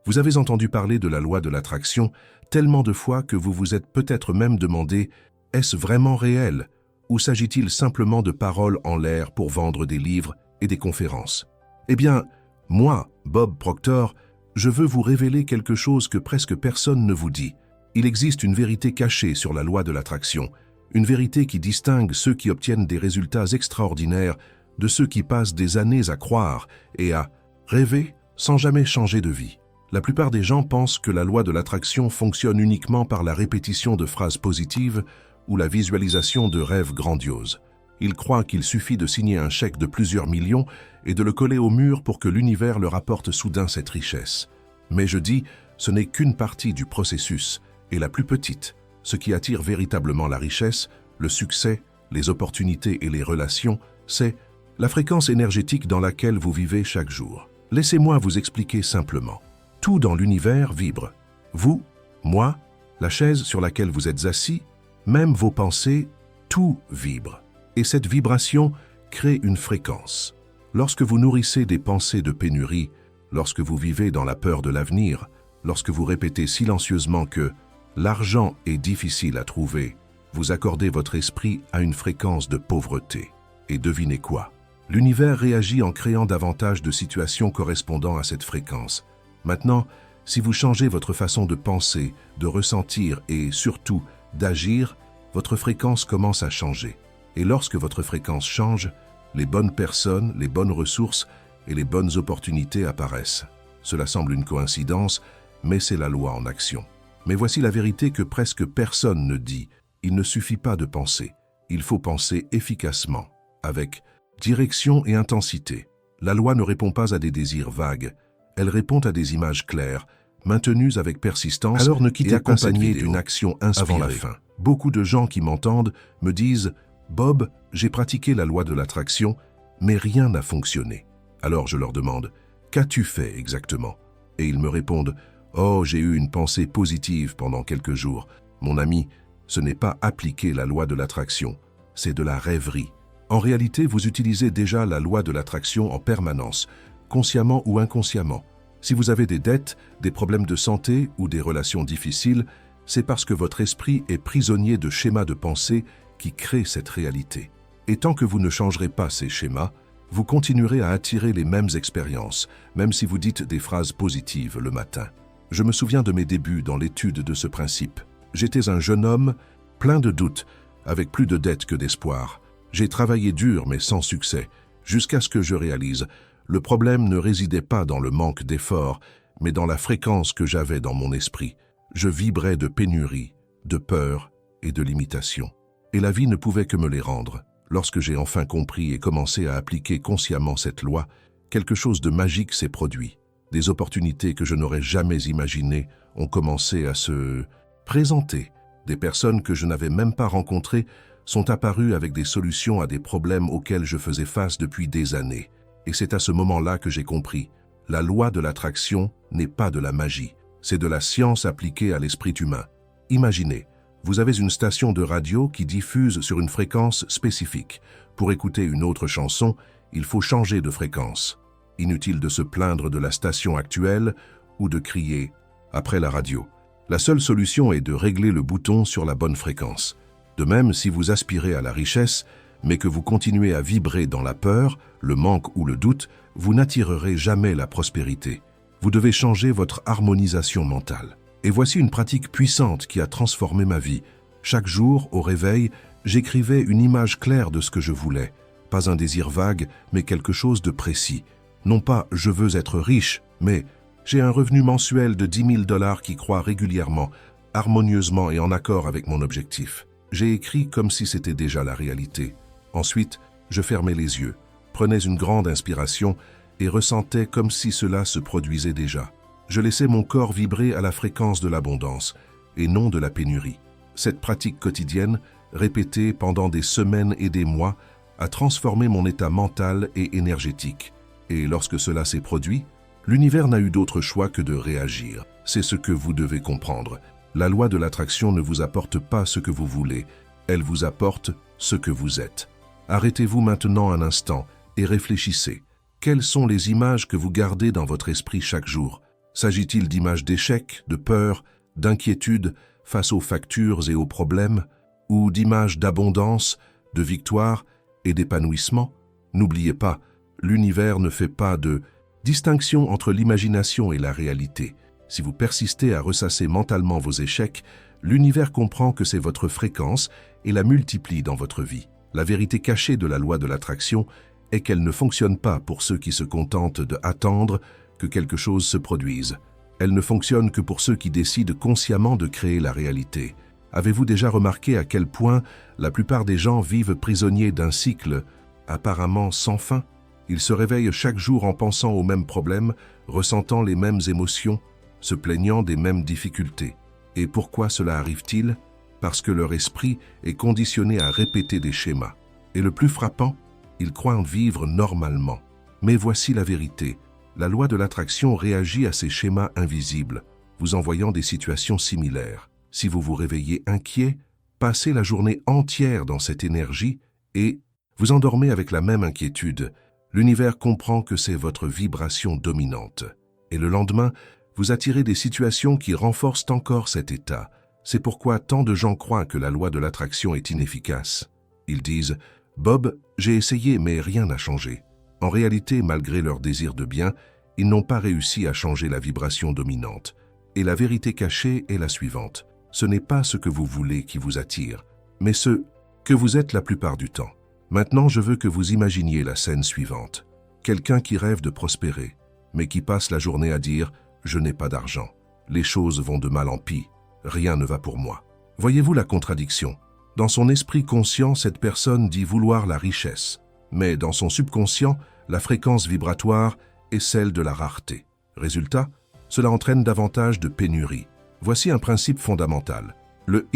Vous avez entendu parler de la loi de l'attraction tellement de fois que vous vous êtes peut-être même demandé « est-ce vraiment réel ?» ou s'agit-il simplement de paroles en l'air pour vendre des livres et des conférences? Eh bien, moi, Bob Proctor, je veux vous révéler quelque chose que presque personne ne vous dit. Il existe une vérité cachée sur la loi de l'attraction, une vérité qui distingue ceux qui obtiennent des résultats extraordinaires de ceux qui passent des années à croire et à rêver sans jamais changer de vie. La plupart des gens pensent que la loi de l'attraction fonctionne uniquement par la répétition de phrases positives ou la visualisation de rêves grandioses. Ils croient qu'il suffit de signer un chèque de plusieurs millions et de le coller au mur pour que l'univers leur apporte soudain cette richesse. Mais je dis, ce n'est qu'une partie du processus, et la plus petite. Ce qui attire véritablement la richesse, le succès, les opportunités et les relations, c'est la fréquence énergétique dans laquelle vous vivez chaque jour. Laissez-moi vous expliquer simplement. Tout dans l'univers vibre. Vous, moi, la chaise sur laquelle vous êtes assis, même vos pensées, tout vibre. Et cette vibration crée une fréquence. Lorsque vous nourrissez des pensées de pénurie, lorsque vous vivez dans la peur de l'avenir, lorsque vous répétez silencieusement que l'argent est difficile à trouver, vous accordez votre esprit à une fréquence de pauvreté. Et devinez quoi? L'univers réagit en créant davantage de situations correspondant à cette fréquence. Maintenant, si vous changez votre façon de penser, de ressentir et surtout d'agir, votre fréquence commence à changer. Et lorsque votre fréquence change, les bonnes personnes, les bonnes ressources et les bonnes opportunités apparaissent. Cela semble une coïncidence, mais c'est la loi en action. Mais voici la vérité que presque personne ne dit. Il ne suffit pas de penser. Il faut penser efficacement, avec direction et intensité. La loi ne répond pas à des désirs vagues. Elle répond à des images claires, maintenues avec persistance. Alors ne quittez pas cette vidéo d'une action inspirée. Avant la fin. Beaucoup de gens qui m'entendent me disent « Bob, j'ai pratiqué la loi de l'attraction, mais rien n'a fonctionné. » Alors je leur demande « Qu'as-tu fait exactement ?» Et ils me répondent « Oh, j'ai eu une pensée positive pendant quelques jours. » Mon ami, ce n'est pas appliquer la loi de l'attraction, c'est de la rêverie. En réalité, vous utilisez déjà la loi de l'attraction en permanence, consciemment ou inconsciemment. Si vous avez des dettes, des problèmes de santé ou des relations difficiles, c'est parce que votre esprit est prisonnier de schémas de pensée qui créent cette réalité. Et tant que vous ne changerez pas ces schémas, vous continuerez à attirer les mêmes expériences, même si vous dites des phrases positives le matin. Je me souviens de mes débuts dans l'étude de ce principe. J'étais un jeune homme, plein de doutes, avec plus de dettes que d'espoir. J'ai travaillé dur mais sans succès, jusqu'à ce que je réalise, le problème ne résidait pas dans le manque d'efforts, mais dans la fréquence que j'avais dans mon esprit. Je vibrais de pénurie, de peur et de limitation. Et la vie ne pouvait que me les rendre. Lorsque j'ai enfin compris et commencé à appliquer consciemment cette loi, quelque chose de magique s'est produit. Des opportunités que je n'aurais jamais imaginées ont commencé à se présenter. Des personnes que je n'avais même pas rencontrées sont apparues avec des solutions à des problèmes auxquels je faisais face depuis des années. Et c'est à ce moment-là que j'ai compris. La loi de l'attraction n'est pas de la magie, c'est de la science appliquée à l'esprit humain. Imaginez, vous avez une station de radio qui diffuse sur une fréquence spécifique. Pour écouter une autre chanson, il faut changer de fréquence. Inutile de se plaindre de la station actuelle ou de crier après la radio. La seule solution est de régler le bouton sur la bonne fréquence. De même, si vous aspirez à la richesse, mais que vous continuez à vibrer dans la peur, le manque ou le doute, vous n'attirerez jamais la prospérité. Vous devez changer votre harmonisation mentale. Et voici une pratique puissante qui a transformé ma vie. Chaque jour, au réveil, j'écrivais une image claire de ce que je voulais. Pas un désir vague, mais quelque chose de précis. Non pas « je veux être riche », mais « j'ai un revenu mensuel de 10 000 $ qui croît régulièrement, harmonieusement et en accord avec mon objectif ». J'ai écrit comme si c'était déjà la réalité. Ensuite, je fermais les yeux, prenais une grande inspiration et ressentais comme si cela se produisait déjà. Je laissais mon corps vibrer à la fréquence de l'abondance et non de la pénurie. Cette pratique quotidienne, répétée pendant des semaines et des mois, a transformé mon état mental et énergétique. Et lorsque cela s'est produit, l'univers n'a eu d'autre choix que de réagir. C'est ce que vous devez comprendre. La loi de l'attraction ne vous apporte pas ce que vous voulez, elle vous apporte ce que vous êtes. Arrêtez-vous maintenant un instant et réfléchissez. Quelles sont les images que vous gardez dans votre esprit chaque jour? S'agit-il d'images d'échec, de peur, d'inquiétude face aux factures et aux problèmes, ou d'images d'abondance, de victoire et d'épanouissement? N'oubliez pas, l'univers ne fait pas de distinction entre l'imagination et la réalité. Si vous persistez à ressasser mentalement vos échecs, l'univers comprend que c'est votre fréquence et la multiplie dans votre vie. La vérité cachée de la loi de l'attraction est qu'elle ne fonctionne pas pour ceux qui se contentent d'attendre que quelque chose se produise. Elle ne fonctionne que pour ceux qui décident consciemment de créer la réalité. Avez-vous déjà remarqué à quel point la plupart des gens vivent prisonniers d'un cycle apparemment sans fin? Ils se réveillent chaque jour en pensant aux mêmes problèmes, ressentant les mêmes émotions, se plaignant des mêmes difficultés. Et pourquoi cela arrive-t-il? Parce que leur esprit est conditionné à répéter des schémas. Et le plus frappant, ils croient vivre normalement. Mais voici la vérité. La loi de l'attraction réagit à ces schémas invisibles, vous envoyant des situations similaires. Si vous vous réveillez inquiet, passez la journée entière dans cette énergie et vous endormez avec la même inquiétude. L'univers comprend que c'est votre vibration dominante. Et le lendemain, vous attirez des situations qui renforcent encore cet état. C'est pourquoi tant de gens croient que la loi de l'attraction est inefficace. Ils disent « Bob, j'ai essayé mais rien n'a changé ». En réalité, malgré leur désir de bien, ils n'ont pas réussi à changer la vibration dominante. Et la vérité cachée est la suivante. Ce n'est pas ce que vous voulez qui vous attire, mais ce que vous êtes la plupart du temps. Maintenant, je veux que vous imaginiez la scène suivante. Quelqu'un qui rêve de prospérer, mais qui passe la journée à dire « Je n'ai pas d'argent. Les choses vont de mal en pis. Rien ne va pour moi. » Voyez-vous la contradiction? Dans son esprit conscient, cette personne dit vouloir la richesse. Mais dans son subconscient, la fréquence vibratoire est celle de la rareté. Résultat, cela entraîne davantage de pénurie. Voici un principe fondamental. Le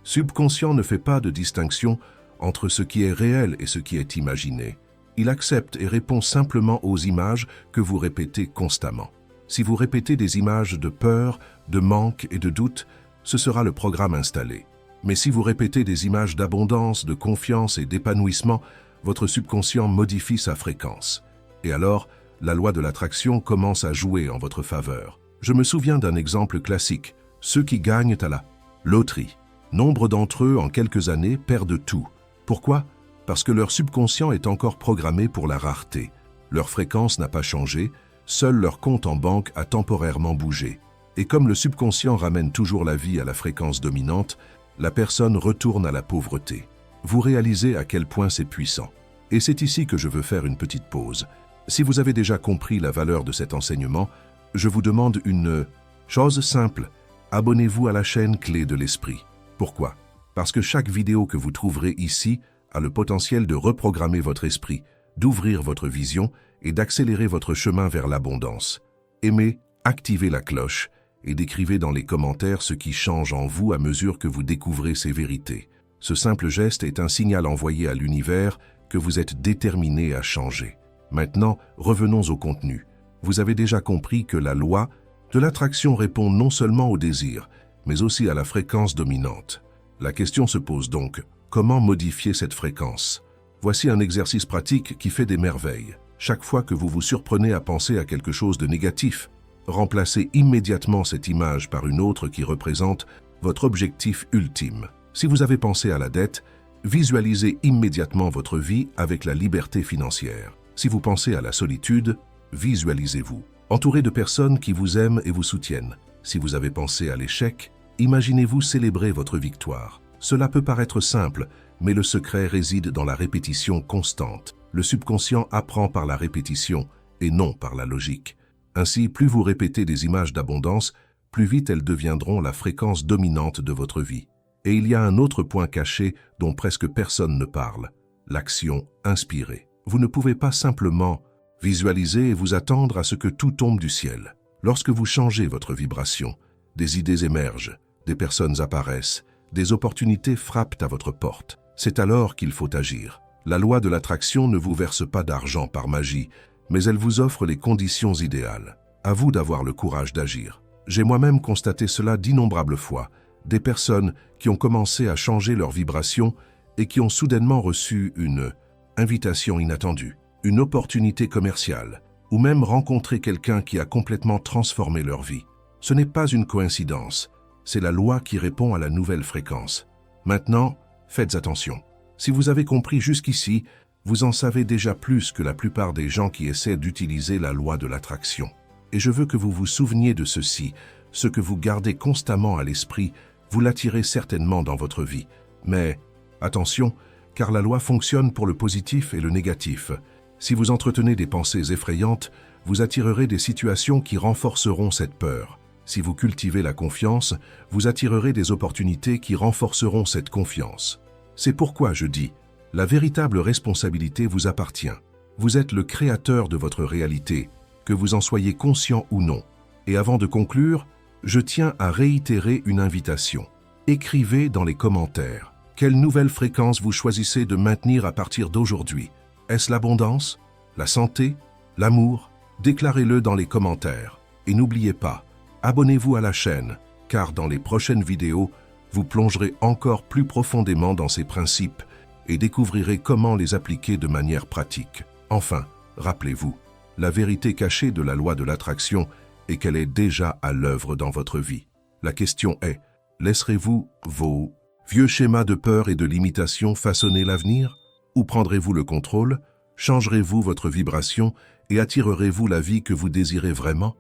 subconscient ne fait pas de distinction entre ce qui est réel et ce qui est imaginé. Il accepte et répond simplement aux images que vous répétez constamment. Si vous répétez des images de peur, de manque et de doute, ce sera le programme installé. Mais si vous répétez des images d'abondance, de confiance et d'épanouissement, votre subconscient modifie sa fréquence. Et alors, la loi de l'attraction commence à jouer en votre faveur. Je me souviens d'un exemple classique, ceux qui gagnent à la loterie. Nombre d'entre eux, en quelques années, perdent tout. Pourquoi? Parce que leur subconscient est encore programmé pour la rareté. Leur fréquence n'a pas changé, seul leur compte en banque a temporairement bougé. Et comme le subconscient ramène toujours la vie à la fréquence dominante, la personne retourne à la pauvreté. Vous réalisez à quel point c'est puissant. Et c'est ici que je veux faire une petite pause. Si vous avez déjà compris la valeur de cet enseignement, je vous demande une chose simple. Abonnez-vous à la chaîne Clé de l'Esprit. Pourquoi? Parce que chaque vidéo que vous trouverez ici a le potentiel de reprogrammer votre esprit, d'ouvrir votre vision et d'accélérer votre chemin vers l'abondance. Aimez, activez la cloche et décrivez dans les commentaires ce qui change en vous à mesure que vous découvrez ces vérités. Ce simple geste est un signal envoyé à l'univers que vous êtes déterminé à changer. Maintenant, revenons au contenu. Vous avez déjà compris que la loi de l'attraction répond non seulement au désir, mais aussi à la fréquence dominante. La question se pose donc, comment modifier cette fréquence? Voici un exercice pratique qui fait des merveilles. Chaque fois que vous vous surprenez à penser à quelque chose de négatif, remplacez immédiatement cette image par une autre qui représente votre objectif ultime. Si vous avez pensé à la dette, visualisez immédiatement votre vie avec la liberté financière. Si vous pensez à la solitude, visualisez-vous entouré de personnes qui vous aiment et vous soutiennent. Si vous avez pensé à l'échec, imaginez-vous célébrer votre victoire. Cela peut paraître simple, mais le secret réside dans la répétition constante. Le subconscient apprend par la répétition et non par la logique. Ainsi, plus vous répétez des images d'abondance, plus vite elles deviendront la fréquence dominante de votre vie. Et il y a un autre point caché dont presque personne ne parle, l'action inspirée. Vous ne pouvez pas simplement visualiser et vous attendre à ce que tout tombe du ciel. Lorsque vous changez votre vibration, des idées émergent, des personnes apparaissent, des opportunités frappent à votre porte. C'est alors qu'il faut agir. La loi de l'attraction ne vous verse pas d'argent par magie, mais elle vous offre les conditions idéales. À vous d'avoir le courage d'agir. J'ai moi-même constaté cela d'innombrables fois. Des personnes qui ont commencé à changer leur vibration et qui ont soudainement reçu une invitation inattendue, une opportunité commerciale, ou même rencontrer quelqu'un qui a complètement transformé leur vie. Ce n'est pas une coïncidence, c'est la loi qui répond à la nouvelle fréquence. Maintenant, faites attention. Si vous avez compris jusqu'ici, vous en savez déjà plus que la plupart des gens qui essaient d'utiliser la loi de l'attraction. Et je veux que vous vous souveniez de ceci, ce que vous gardez constamment à l'esprit, vous l'attirez certainement dans votre vie. Mais attention, car la loi fonctionne pour le positif et le négatif. Si vous entretenez des pensées effrayantes, vous attirerez des situations qui renforceront cette peur. Si vous cultivez la confiance, vous attirerez des opportunités qui renforceront cette confiance. C'est pourquoi je dis, la véritable responsabilité vous appartient. Vous êtes le créateur de votre réalité, que vous en soyez conscient ou non. Et avant de conclure, je tiens à réitérer une invitation. Écrivez dans les commentaires. Quelle nouvelle fréquence vous choisissez de maintenir à partir d'aujourd'hui? Est-ce l'abondance, la santé, l'amour? Déclarez-le dans les commentaires. Et n'oubliez pas, abonnez-vous à la chaîne, car dans les prochaines vidéos, vous plongerez encore plus profondément dans ces principes et découvrirez comment les appliquer de manière pratique. Enfin, rappelez-vous, la vérité cachée de la loi de l'attraction est qu'elle est déjà à l'œuvre dans votre vie. La question est, laisserez-vous vos vieux schémas de peur et de limitation façonner l'avenir? Ou prendrez-vous le contrôle, changerez-vous votre vibration et attirerez-vous la vie que vous désirez vraiment?